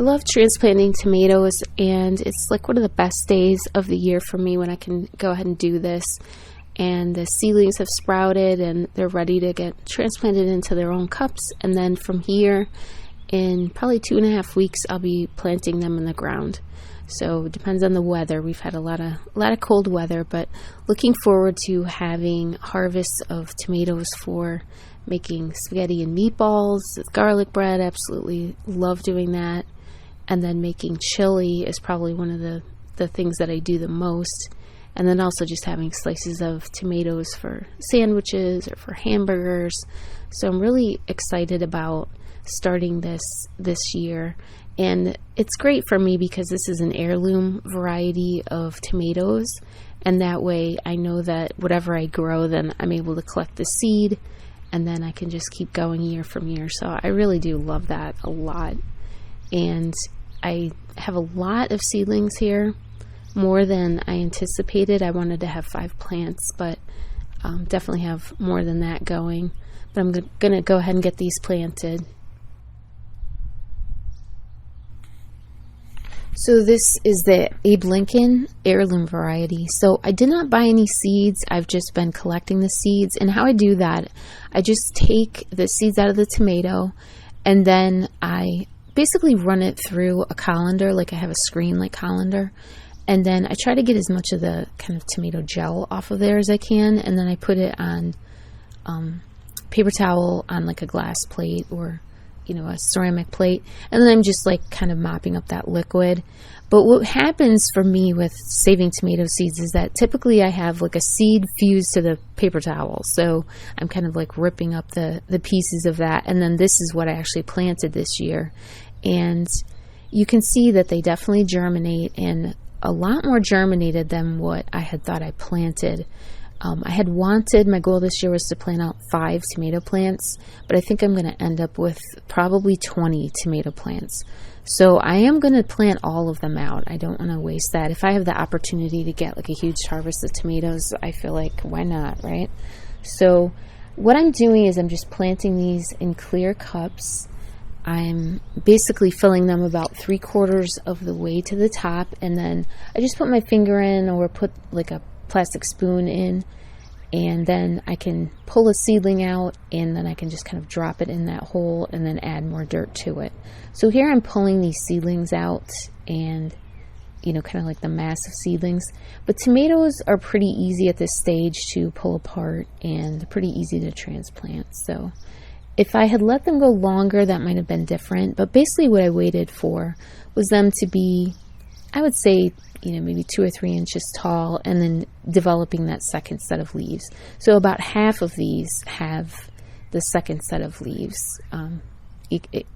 I love transplanting tomatoes, and it's like one of the best days of the year for me when I can go ahead and do this. And the seedlings have sprouted and they're ready to get transplanted into their own cups. And then from here, in probably 2.5 weeks, I'll be planting them in the ground. So it depends on the weather. We've had a lot of cold weather, but looking forward to having harvests of tomatoes for making spaghetti and meatballs, garlic bread. Absolutely love doing that. And then making chili is probably one of the things that I do the most. And then also just having slices of tomatoes for sandwiches or for hamburgers. So I'm really excited about starting this year. And it's great for me because this is an heirloom variety of tomatoes. And that way I know that whatever I grow, then I'm able to collect the seed. And then I can just keep going year from year. So I really do love that a lot. And I have a lot of seedlings here, more than I anticipated. I wanted to have 5 plants, but definitely have more than that going. But I'm going to go ahead and get these planted. So this is the Abe Lincoln heirloom variety. So I did not buy any seeds. I've just been collecting the seeds. And how I do that, I just take the seeds out of the tomato, and then I basically run it through a colander, like I have a screen like colander. And then I try to get as much of the kind of tomato gel off of there as I can. And then I put it on paper towel on like a glass plate or, a ceramic plate. And then I'm just like kind of mopping up that liquid. But what happens for me with saving tomato seeds is that typically I have like a seed fused to the paper towel. So I'm kind of like ripping up the pieces of that. And then this is what I actually planted this year. And you can see that they definitely germinate, and a lot more germinated than what I had thought I planted. My goal this year was to plant out 5 tomato plants, but I think I'm going to end up with probably 20 tomato plants. So I am going to plant all of them out. I don't want to waste that. If I have the opportunity to get like a huge harvest of tomatoes, I feel like why not, right? So what I'm doing is I'm just planting these in clear cups. I'm basically filling them about 3/4 of the way to the top, and then I just put my finger in or put like a plastic spoon in, and then I can pull a seedling out, and then I can just kind of drop it in that hole and then add more dirt to it. So here I'm pulling these seedlings out, and kind of like the mass of seedlings. But tomatoes are pretty easy at this stage to pull apart and pretty easy to transplant. So if I had let them go longer, that might have been different. But basically what I waited for was them to be, I would say, maybe 2 or 3 inches tall, and then developing that second set of leaves. So about half of these have the second set of leaves.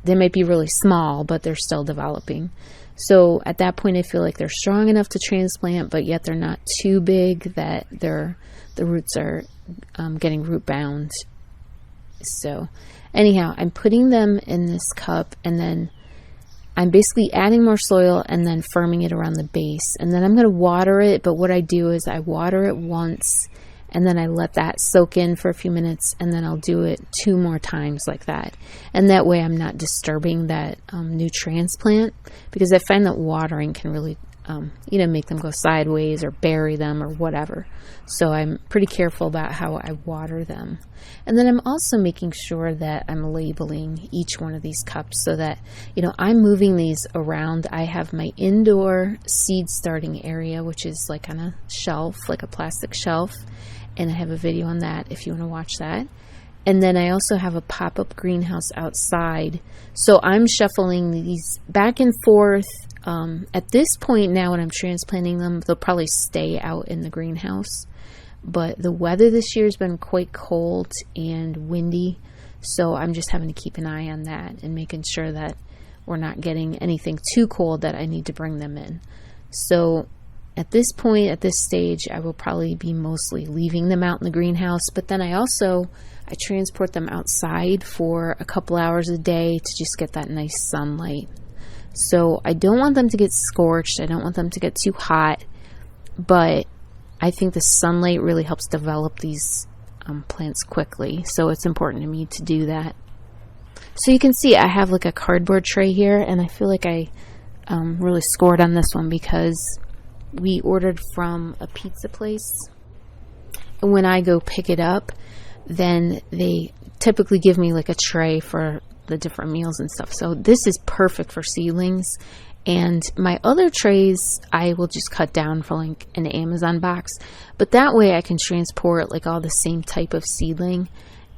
They might be really small, but they're still developing. So at that point, I feel like they're strong enough to transplant, but yet they're not too big that the roots are getting root bound. So anyhow, I'm putting them in this cup, and then I'm basically adding more soil and then firming it around the base. And then I'm going to water it, but what I do is I water it once, and then I let that soak in for a few minutes, and then I'll do it 2 more times like that. And that way I'm not disturbing that new transplant, because I find that watering can really make them go sideways or bury them or whatever. So I'm pretty careful about how I water them. And then I'm also making sure that I'm labeling each one of these cups so that, I'm moving these around. I have my indoor seed starting area, which is like on a shelf, like a plastic shelf. And I have a video on that if you want to watch that. And then I also have a pop-up greenhouse outside. So I'm shuffling these back and forth. At this point now, when I'm transplanting them, they'll probably stay out in the greenhouse. But the weather this year has been quite cold and windy, so I'm just having to keep an eye on that and making sure that we're not getting anything too cold that I need to bring them in. So at this point, at this stage, I will probably be mostly leaving them out in the greenhouse, but then I transport them outside for a couple hours a day to just get that nice sunlight. So I don't want them to get scorched. I don't want them to get too hot, but I think the sunlight really helps develop these plants quickly. So it's important to me to do that. So you can see I have like a cardboard tray here, and I feel like I really scored on this one because we ordered from a pizza place, and when I go pick it up, then they typically give me like a tray for the different meals and stuff. So this is perfect for seedlings. And my other trays I will just cut down for like an Amazon box, but that way I can transport like all the same type of seedling.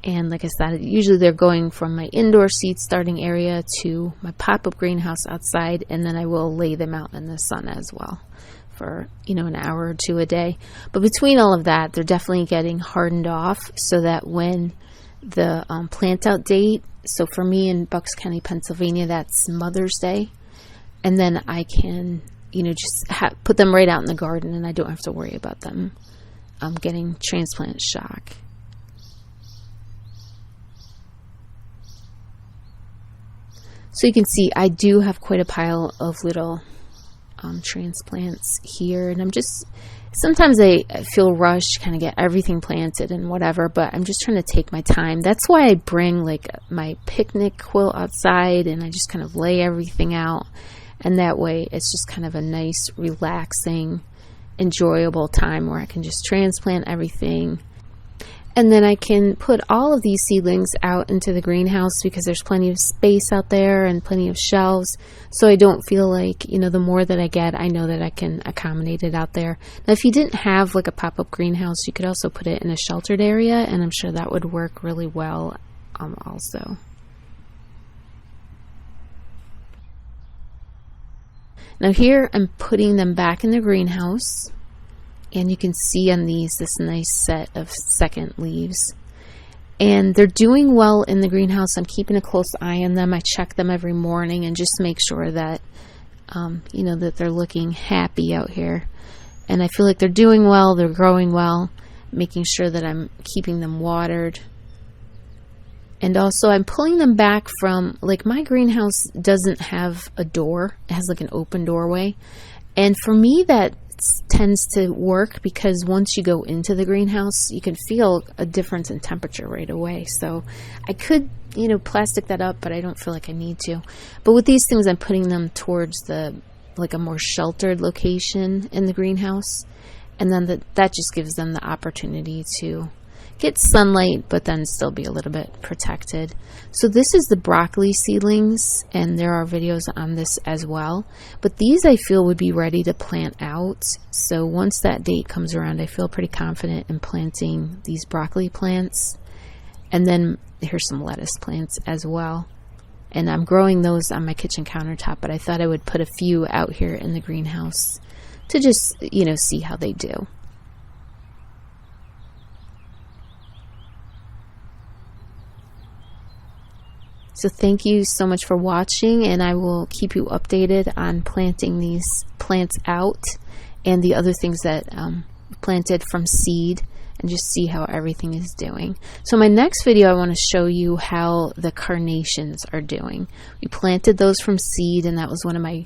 And like I said, usually they're going from my indoor seed starting area to my pop-up greenhouse outside, and then I will lay them out in the sun as well for, you know, an hour or two a day. But between all of that, they're definitely getting hardened off so that when the plant out date, so for me in Bucks County, Pennsylvania, that's Mother's Day, and then I can, you know, just put them right out in the garden, and I don't have to worry about them getting transplant shock. So you can see I do have quite a pile of little transplants here, and I'm just, sometimes I feel rushed, kind of get everything planted and whatever, but I'm just trying to take my time. That's why I bring like my picnic quilt outside, and I just kind of lay everything out, and that way it's just kind of a nice, relaxing, enjoyable time where I can just transplant everything. And then I can put all of these seedlings out into the greenhouse because there's plenty of space out there and plenty of shelves. So I don't feel like, you know, the more that I get, I know that I can accommodate it out there. Now, if you didn't have like a pop-up greenhouse, you could also put it in a sheltered area, and I'm sure that would work really well also. Now here I'm putting them back in the greenhouse. And you can see on these this nice set of second leaves. And they're doing well in the greenhouse. I'm keeping a close eye on them. I check them every morning and just make sure that, you know, that they're looking happy out here. And I feel like they're doing well, they're growing well, making sure that I'm keeping them watered. And also I'm pulling them back from, like, my greenhouse doesn't have a door. It has like an open doorway. And for me that tends to work because once you go into the greenhouse, you can feel a difference in temperature right away. So I could, you know, plastic that up, but I don't feel like I need to. But with these things, I'm putting them towards the, like, a more sheltered location in the greenhouse. And then that just gives them the opportunity to get sunlight, but then still be a little bit protected. So this is the broccoli seedlings, and there are videos on this as well. But these I feel would be ready to plant out. So once that date comes around, I feel pretty confident in planting these broccoli plants. And then here's some lettuce plants as well. And I'm growing those on my kitchen countertop, but I thought I would put a few out here in the greenhouse to just, you know, see how they do. So thank you so much for watching, and I will keep you updated on planting these plants out and the other things that planted from seed, and just see how everything is doing. So my next video, I want to show you how the carnations are doing. We planted those from seed, and that was one of my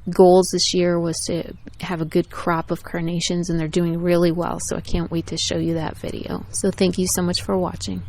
goals this year, was to have a good crop of carnations, and they're doing really well. So I can't wait to show you that video. So thank you so much for watching.